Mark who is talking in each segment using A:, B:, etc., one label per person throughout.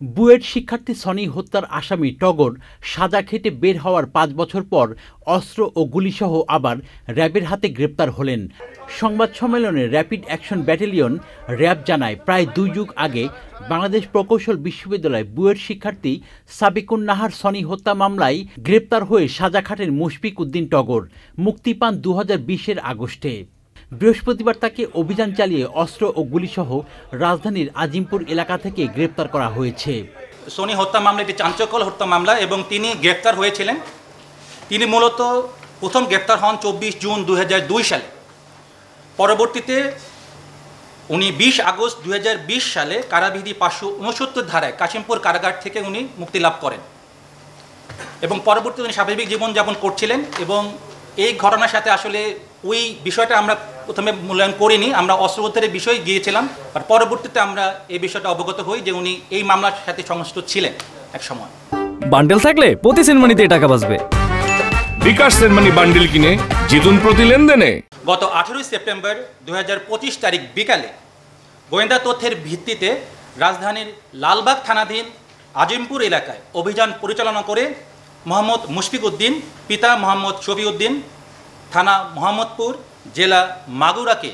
A: বুয়েট শিক্ষার্থী সনি হত্যার আসামি টগর সাজা খেটে বের হওয়ার ৫ বছর পর অস্ত্র ও গুলিসহ আবার র্যাবের হাতে গ্রেপ্তার হলেন। সংবাদ সম্মেলনে র্যাপিড অ্যাকশন ব্যাটালিয়ন র্যাব জানায়, প্রায় ২ যুগ আগে বাংলাদেশ প্রকৌশল বিশ্ববিদ্যালয় বুয়েট শিক্ষার্থী সাবিকুন নাহার সনি হত্যা মামলায় গ্রেপ্তার হয়ে সাজা খাটেন মুশফিক উদ্দিন টগর। মুক্তি পান ২০২০-এর আগস্টে। বৃহস্পতিবার তাকে অভিযান চালিয়ে অস্ত্র ও গুলিসহ রাজধানীর আজিমপুর এলাকা থেকে গ্রেপ্তার করা হয়েছে।
B: সনি হত্যা মামলা একটি চাঞ্চল্যকর হত্যা মামলা এবং তিনি গ্রেপ্তার হয়েছিলেন। তিনি মূলত প্রথম গ্রেপ্তার হন ২৪ জুন ২০০২ সালে। পরবর্তীতে উনি ২০ আগস্ট ২০২০ সালে কারাবিধি ৫৬৯ ধারায় কাশিমপুর কারাগার থেকে উনি মুক্তি লাভ করেন এবং পরবর্তীতে উনি স্বাভাবিক জীবনযাপন করছিলেন। এবং এই ঘটনার সাথে আসলে ওই বিষয়টা আমরা প্রথমে মূল্যায়ন করিনি, আমরা অস্ত্র উদ্ধারের বিষয়ে গিয়েছিলাম। আর পরবর্তীতে আমরা এই বিষয়টা অবগত হই যে উনি এই মামলার সাথে সংশ্লিষ্ট ছিলেন এক সময়।
C: বান্ডেল থাকলে প্রতি সেনমানিতে টাকা বাঁচবে।
D: বিকাশ সেনমানি বান্ডেল কিনে জিতুন প্রতি লেনদেনে।
B: গত ১৮ সেপ্টেম্বর ২০২৫ তারিখ বিকালে গোয়েন্দা তথ্যের ভিত্তিতে রাজধানীর লালবাগ থানাধীন আজিমপুর এলাকায় অভিযান পরিচালনা করে মোহাম্মদ মুশফিক উদ্দিন, পিতা মোহাম্মদ শফিউদ্দিন, থানা মোহাম্মদপুর, জেলা মাগুরাকে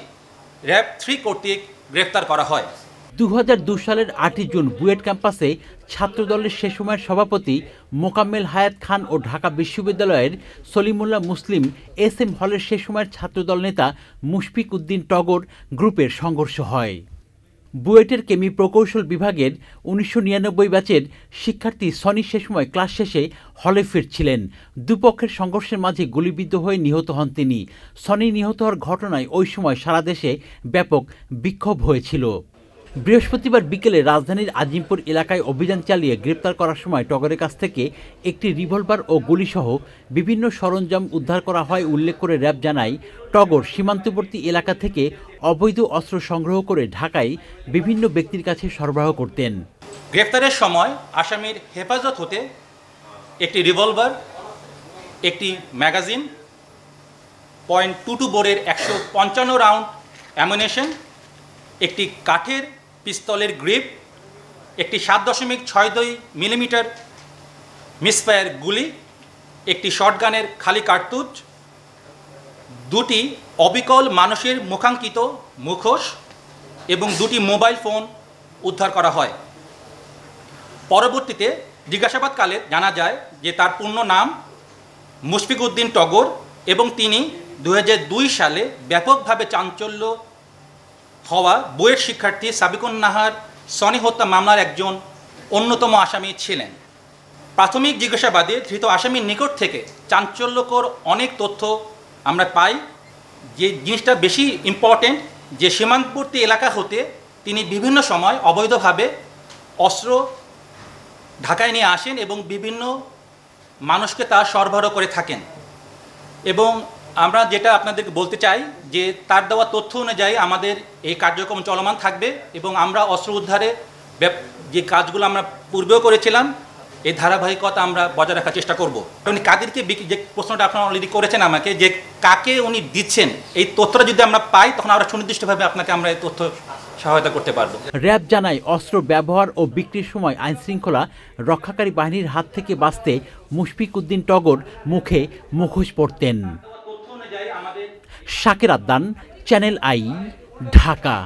B: র্যাব ৩ কর্তৃক গ্রেফতার করা হয়।
A: ২০০২ সালের ৮ জুন বুয়েট ক্যাম্পাসে ছাত্রদলের সে সময়ের সভাপতি মোকাম্মেল হায়াত খান ও ঢাকা বিশ্ববিদ্যালয়ের সলিমুল্লাহ মুসলিম SM হলের সে সময়ের ছাত্রদল নেতা মুশফিক উদ্দিন টগর গ্রুপের সংঘর্ষ হয়। বুয়েটের কেমি প্রকৌশল বিভাগের ১৯৯৯ ব্যাচের শিক্ষার্থী সনি সে সময় ক্লাস শেষে হলে ফিরছিলেন। দুপক্ষের সংঘর্ষের মাঝে গুলিবিদ্ধ হয়ে নিহত হন তিনি। সনি নিহত হওয়ার ঘটনায় ওই সময় সারা দেশে ব্যাপক বিক্ষোভ হয়েছিল। বৃহস্পতিবার বিকেলে রাজধানীর আজিমপুর এলাকায় অভিযান চালিয়ে গ্রেপ্তার করার সময় টগরের কাছ থেকে একটি রিভলভার ও গুলিসহ বিভিন্ন সরঞ্জাম উদ্ধার করা হয় উল্লেখ করে র্যাব জানায়, টগর সীমান্তবর্তী এলাকা থেকে অবৈধ অস্ত্র সংগ্রহ করে ঢাকায় বিভিন্ন ব্যক্তির কাছে সরবরাহ করতেন।
B: গ্রেপ্তারের সময় আসামির হেফাজত হতে একটি রিভলভার, একটি ম্যাগাজিন, .22 বোরের ১৫৫ রাউন্ড অ্যামুনেশন, একটি কাঠের পিস্তলের গ্রিপ, একটি ৭.৬২ মিলিমিটার মিসফায়ার গুলি, একটি শটগানের খালি কার্তুজ, ২টি অবিকল মানুষের মুখাঙ্কিত মুখোশ এবং ২টি মোবাইল ফোন উদ্ধার করা হয়। পরবর্তীতে জিজ্ঞাসাবাদকালে জানা যায় যে তার পূর্ণ নাম মুশফিক উদ্দিন টগর এবং তিনি ২০০২ সালে ব্যাপকভাবে চাঞ্চল্য হওয়া বুয়েট শিক্ষার্থী সাবিকুন নাহার সনি হত্যা মামলার একজন অন্যতম আসামি ছিলেন। প্রাথমিক জিজ্ঞাসাবাদে ধৃত আসামির নিকট থেকে চাঞ্চল্যকর অনেক তথ্য আমরা পাই। যে জিনিসটা বেশি ইম্পর্টেন্ট, যে সীমান্তবর্তী এলাকা হতে তিনি বিভিন্ন সময় অবৈধভাবে অস্ত্র ঢাকায় নিয়ে আসেন এবং বিভিন্ন মানুষকে তা সরবরাহ করে থাকেন। এবং আমরা যেটা আপনাদেরকে বলতে চাই যে তার দেওয়া তথ্য অনুযায়ী আমাদের এই কার্যক্রম চলমান থাকবে এবং আমরা অস্ত্র উদ্ধারে যে কাজগুলো আমরা পূর্বেও করেছিলাম এই ধারাবাহিকতা আমরা বজায় রাখার চেষ্টা করব। উনি কাদেরকে যে প্রশ্নটা আপনারা অলরেডি করেছেন আমাকে, যে কাকে উনি দিচ্ছেন, এই তথ্যটা যদি আমরা পাই তখন আমরা সুনির্দিষ্টভাবে আপনাকে আমরা এই তথ্য সহায়তা করতে পারব।
A: র্যাব জানায়, অস্ত্র ব্যবহার ও বিক্রির সময় আইনশৃঙ্খলা রক্ষাকারী বাহিনীর হাত থেকে বাঁচতে মুশফিক উদ্দিন টগর মুখে মুখোশ পরতেন। Shakir Addan, channel I, Dhaka.